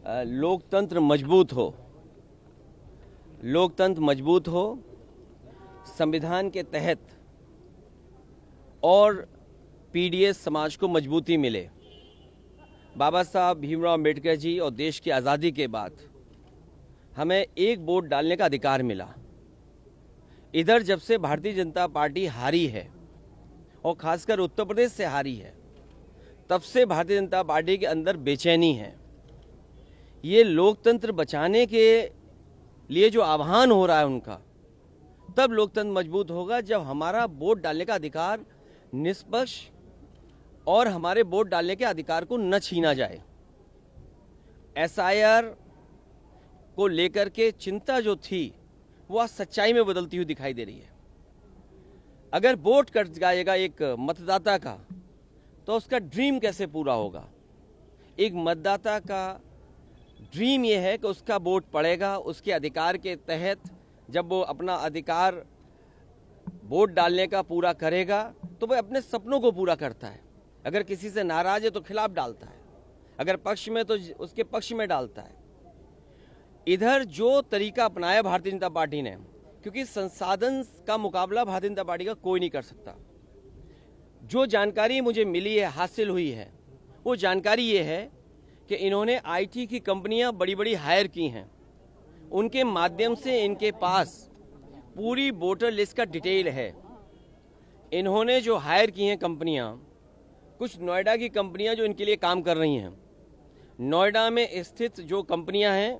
लोकतंत्र मजबूत हो, लोकतंत्र मजबूत हो, संविधान के तहत और पीडीएस समाज को मजबूती मिले। बाबा साहब भीमराव अम्बेडकर जी और देश की आज़ादी के बाद हमें एक वोट डालने का अधिकार मिला। इधर जब से भारतीय जनता पार्टी हारी है और खासकर उत्तर प्रदेश से हारी है, तब से भारतीय जनता पार्टी के अंदर बेचैनी है। ये लोकतंत्र बचाने के लिए जो आह्वान हो रहा है उनका, तब लोकतंत्र मजबूत होगा जब हमारा वोट डालने का अधिकार निष्पक्ष और हमारे वोट डालने के अधिकार को न छीना जाए। एसआईआर को लेकर के चिंता जो थी वो आज सच्चाई में बदलती हुई दिखाई दे रही है। अगर वोट कट जाएगा एक मतदाता का, तो उसका ड्रीम कैसे पूरा होगा? एक मतदाता का ड्रीम ये है कि उसका वोट पड़ेगा, उसके अधिकार के तहत जब वो अपना अधिकार वोट डालने का पूरा करेगा तो वह अपने सपनों को पूरा करता है। अगर किसी से नाराज है तो खिलाफ डालता है, अगर पक्ष में तो उसके पक्ष में डालता है। इधर जो तरीका अपनाया भारतीय जनता पार्टी ने, क्योंकि संसाधन का मुकाबला भारतीय जनता पार्टी का कोई नहीं कर सकता। जो जानकारी मुझे मिली है, हासिल हुई है, वो जानकारी ये है कि इन्होंने आईटी की कंपनियां बड़ी बड़ी हायर की हैं। उनके माध्यम से इनके पास पूरी वोटर लिस्ट का डिटेल है। इन्होंने जो हायर की हैं कंपनियां, कुछ नोएडा की कंपनियां जो इनके लिए काम कर रही हैं, नोएडा में स्थित जो कंपनियां हैं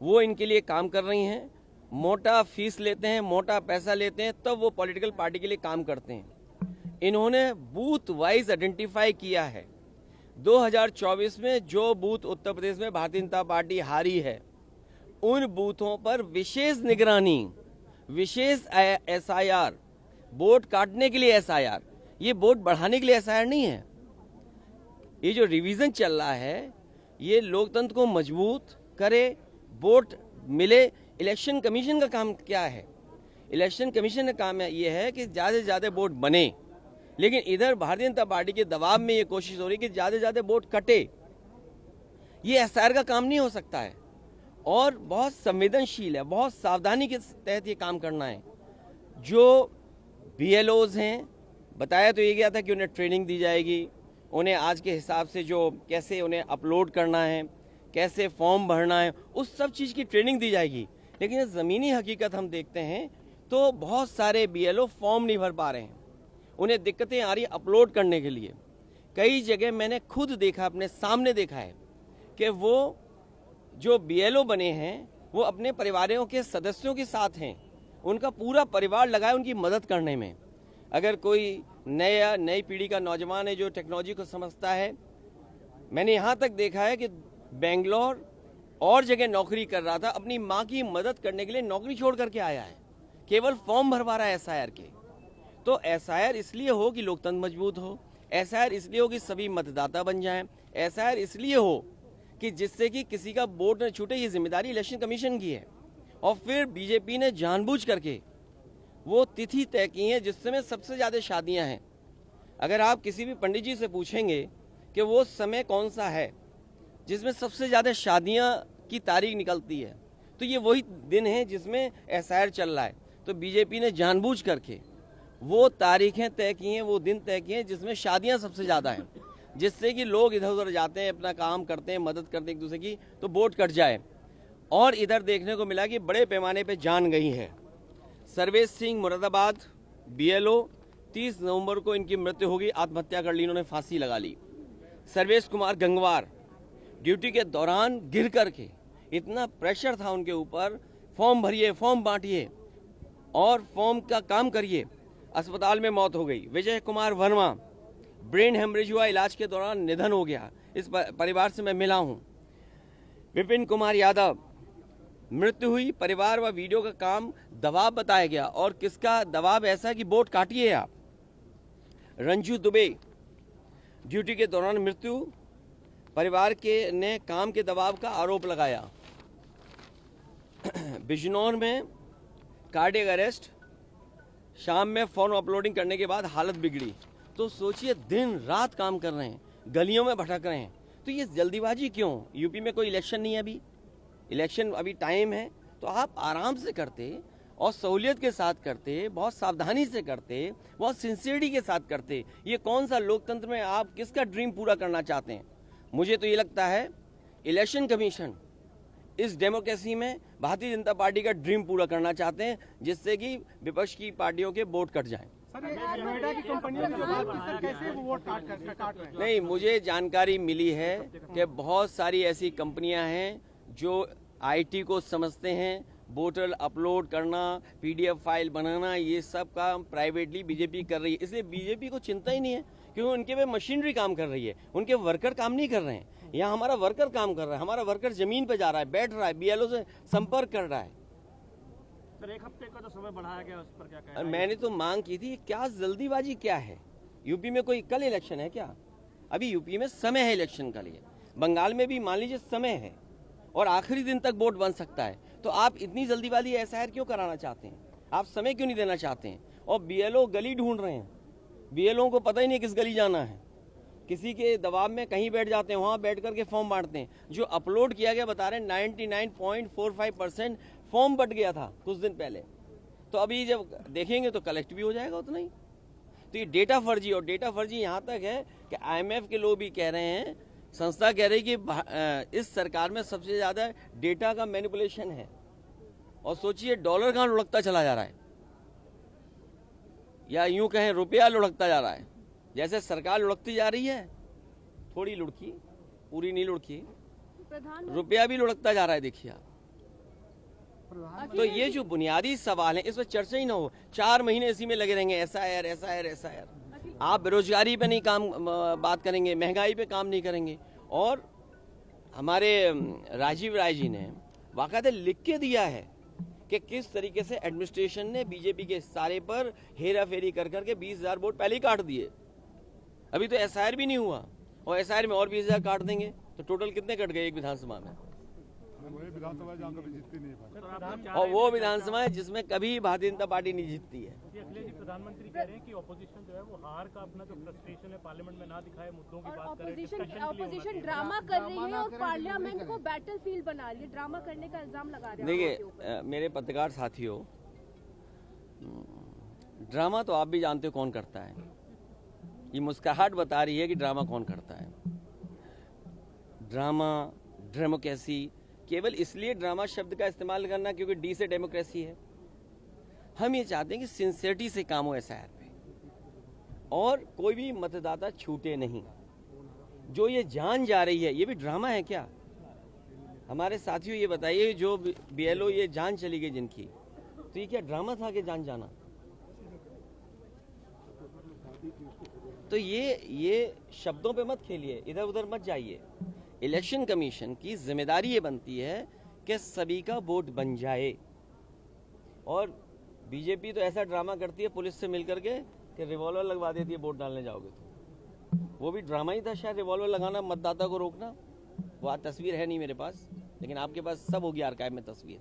वो इनके लिए काम कर रही हैं। मोटा फीस लेते हैं, मोटा पैसा लेते हैं, तब वो पॉलिटिकल पार्टी के लिए काम करते हैं। इन्होंने बूथ वाइज आइडेंटिफाई किया है। 2024 में जो बूथ उत्तर प्रदेश में भारतीय जनता पार्टी हारी है, उन बूथों पर विशेष निगरानी, विशेष एसआईआर, वोट काटने के लिए एसआईआर, ये वोट बढ़ाने के लिए एसआईआर नहीं है। ये जो रिवीजन चल रहा है, ये लोकतंत्र को मजबूत करे, वोट मिले। इलेक्शन कमीशन का काम क्या है? इलेक्शन कमीशन का काम ये है कि ज़्यादा से ज़्यादा वोट बने, लेकिन इधर भारतीय जनता पार्टी के दबाव में ये कोशिश हो रही है कि ज़्यादा से ज़्यादा वोट कटे। ये एसआईआर का काम नहीं हो सकता है और बहुत संवेदनशील है, बहुत सावधानी के तहत ये काम करना है। जो बीएलओज हैं, बताया तो ये गया था कि उन्हें ट्रेनिंग दी जाएगी, उन्हें आज के हिसाब से जो कैसे उन्हें अपलोड करना है, कैसे फॉर्म भरना है, उस सब चीज़ की ट्रेनिंग दी जाएगी। लेकिन ज़मीनी हकीकत हम देखते हैं तो बहुत सारे बीएलओ फॉर्म नहीं भर पा रहे हैं, उन्हें दिक्कतें आ रही अपलोड करने के लिए। कई जगह मैंने खुद देखा, अपने सामने देखा है कि वो जो बीएलओ बने हैं वो अपने परिवारों के सदस्यों के साथ हैं, उनका पूरा परिवार लगा है उनकी मदद करने में। अगर कोई नई पीढ़ी का नौजवान है जो टेक्नोलॉजी को समझता है, मैंने यहाँ तक देखा है कि बेंगलोर और जगह नौकरी कर रहा था, अपनी माँ की मदद करने के लिए नौकरी छोड़ करके आया है, केवल फॉर्म भरवा रहा है एसआईआर के। तो एसआईआर इसलिए हो कि लोकतंत्र मजबूत हो, एसआईआर इसलिए हो कि सभी मतदाता बन जाएं, एसआईआर इसलिए हो कि जिससे कि किसी का वोट न छूटे। ये जिम्मेदारी इलेक्शन कमीशन की है। और फिर बीजेपी ने जानबूझ करके वो तिथि तय की है जिस समय सबसे ज़्यादा शादियां हैं। अगर आप किसी भी पंडित जी से पूछेंगे कि वो समय कौन सा है जिसमें सबसे ज़्यादा शादियां की तारीख निकलती है, तो ये वही दिन है जिसमें एसआईआर चल रहा है। तो बीजेपी ने जानबूझ करके वो तारीखें तय की हैं, वो दिन तय किए हैं जिसमें शादियां सबसे ज़्यादा हैं, जिससे कि लोग इधर उधर जाते हैं, अपना काम करते हैं, मदद करते हैं एक दूसरे की, तो वोट कट जाए। और इधर देखने को मिला कि बड़े पैमाने पे जान गई है। सर्वेश सिंह मुरादाबाद बीएलओ, 30 नवंबर को इनकी मृत्यु होगी, आत्महत्या कर ली, इन्होंने फांसी लगा ली। सर्वेश कुमार गंगवार ड्यूटी के दौरान गिर करके, इतना प्रेशर था उनके ऊपर, फॉर्म भरिए, फॉर्म बांटिए और फॉर्म का काम करिए, अस्पताल में मौत हो गई। विजय कुमार वर्मा ब्रेन हेमरेज हुआ, इलाज के दौरान निधन हो गया। इस परिवार से मैं मिला हूं। विपिन कुमार यादव मृत्यु हुई, परिवार व वीडियो का काम दबाव बताया गया, और किसका दबाव ऐसा कि वोट काटिए आप। रंजू दुबे ड्यूटी के दौरान मृत्यु, परिवार के ने काम के दबाव का आरोप लगाया। बिजनौर में कार्डियक अरेस्ट, शाम में फॉर्म अपलोडिंग करने के बाद हालत बिगड़ी। तो सोचिए, दिन रात काम कर रहे हैं, गलियों में भटक रहे हैं, तो तो ये जल्दीबाजी क्यों? यूपी में कोई इलेक्शन नहीं है, अभी इलेक्शन अभी टाइम है, तो आप आराम से करते और सहूलियत के साथ करते, बहुत सावधानी से करते, बहुत सिंसियरिटी के साथ करते। ये कौन सा लोकतंत्र में आप किसका ड्रीम पूरा करना चाहते हैं? मुझे तो ये लगता है इलेक्शन कमीशन इस डेमोक्रेसी में भारतीय जनता पार्टी का ड्रीम पूरा करना चाहते हैं, जिससे कि विपक्ष की पार्टियों के वोट कट जाएं। नोएडा की कंपनियों की बात की, सर कैसे वो वोट काट रहे हैं? नहीं, मुझे जानकारी मिली है कि बहुत सारी ऐसी कंपनियां हैं जो आईटी को समझते हैं, वोटर अपलोड करना, पीडीएफ फाइल बनाना, ये सब काम प्राइवेटली बीजेपी कर रही है। इसलिए बीजेपी को चिंता ही नहीं है, क्योंकि उनके पे मशीनरी काम कर रही है, उनके वर्कर काम नहीं कर रहे हैं। यहाँ हमारा वर्कर काम कर रहा है, हमारा वर्कर जमीन पे जा रहा है, बैठ रहा है, बीएलओ से संपर्क कर रहा है। सर 1 हफ्ते का जो समय बढ़ाया गया, उस पर क्या कहना है? मैंने तो मांग की थी, क्या जल्दीबाजी क्या है? यूपी में कोई कल इलेक्शन है क्या? अभी यूपी में समय है इलेक्शन के लिए, बंगाल में भी मान लीजिए समय है और आखिरी दिन तक वोट बन सकता है। तो आप इतनी जल्दीबाजी एसआईआर क्यों कराना चाहते हैं? आप समय क्यों नहीं देना चाहते हैं? और बीएलओ गली ढूंढ रहे हैं, बीएलओ को पता ही नहीं किस गली जाना है, किसी के दबाव में कहीं बैठ जाते हैं, वहां बैठ करके फॉर्म बांटते हैं। जो अपलोड किया गया बता रहे हैं 99.45% फॉर्म बट गया था कुछ दिन पहले। तो अभी जब देखेंगे तो कलेक्ट भी हो जाएगा उतना ही। तो ये डेटा फर्जी, और डेटा फर्जी यहाँ तक है कि आईएमएफ के लोग भी कह रहे हैं, संस्था कह रही कि इस सरकार में सबसे ज्यादा डेटा का मैनिपुलेशन है। और सोचिए डॉलर कहाँ लुढ़कता चला जा रहा है, या यूं कहें रुपया लुढ़कता जा रहा है। जैसे सरकार लुढ़कती जा रही है, थोड़ी लुढ़की, पूरी नहीं लुढ़की, रुपया भी लुढ़कता जा रहा है, देखिए आप। तो ये जो बुनियादी सवाल है, इस पर चर्चा ही ना हो। 4 महीने इसी में लगे रहेंगे, एसआईआर एसआईआर एसआईआर। आप बेरोजगारी पे नहीं काम बात करेंगे, महंगाई पे काम नहीं करेंगे। और हमारे राजीव राय जी ने बाकायदा लिख के दिया है कि किस तरीके से एडमिनिस्ट्रेशन ने बीजेपी के सारे पर हेरा फेरी कर करके 20,000 वोट पहले ही काट दिए। अभी तो एसआईआर भी नहीं हुआ, और एसआईआर में और 20,000 काट देंगे, तो टोटल कितने कट गए एक विधानसभा में? और वो विधानसभा है जिसमें कभी भारतीय जनता पार्टी नहीं जीतती है। अखिलेश जी प्रधानमंत्री कह रहे हैं कि ऑपोजिशन जो है वो हार का अपना जो फ्रस्ट्रेशन है पार्लियामेंट में ना दिखाए, मुद्दों की बात करे। ऑपोजिशन ड्रामा कर रही है और पार्लियामेंट को बैटलफील्ड बना रही है, ड्रामा करने का इल्जाम लगा रहे हैं। देखिए मेरे पत्रकार साथियों, ड्रामा तो आप भी जानते हो कौन करता है। ये मुस्कुराहट बता रही है कि ड्रामा कौन करता है। ड्रामा, डेमोक्रेसी, केवल इसलिए ड्रामा शब्द का इस्तेमाल करना क्योंकि डी से डेमोक्रेसी है। हम ये चाहते हैं कि सिंसियरिटी से काम हो एसआईआर पे, और कोई भी मतदाता छूटे नहीं। जो ये जान जा रही है, ये भी ड्रामा है क्या? हमारे साथियों ये बताइए, जो बीएलओ ये जान चली गई जिनकी, तो ये क्या ड्रामा था कि जान जाना? तो ये शब्दों पे मत खेलिए, इधर उधर मत जाइए। इलेक्शन कमीशन की जिम्मेदारी ये बनती है कि सभी का वोट बन जाए। और बीजेपी तो ऐसा ड्रामा करती है पुलिस से मिलकर के कि रिवॉल्वर लगवा देती है वोट डालने जाओगे तो। वो भी ड्रामा ही था शायद, रिवॉल्वर लगाना, मतदाता को रोकना। वो आज तस्वीर है नहीं मेरे पास, लेकिन आपके पास सब होगी आर्काइव में तस्वीर।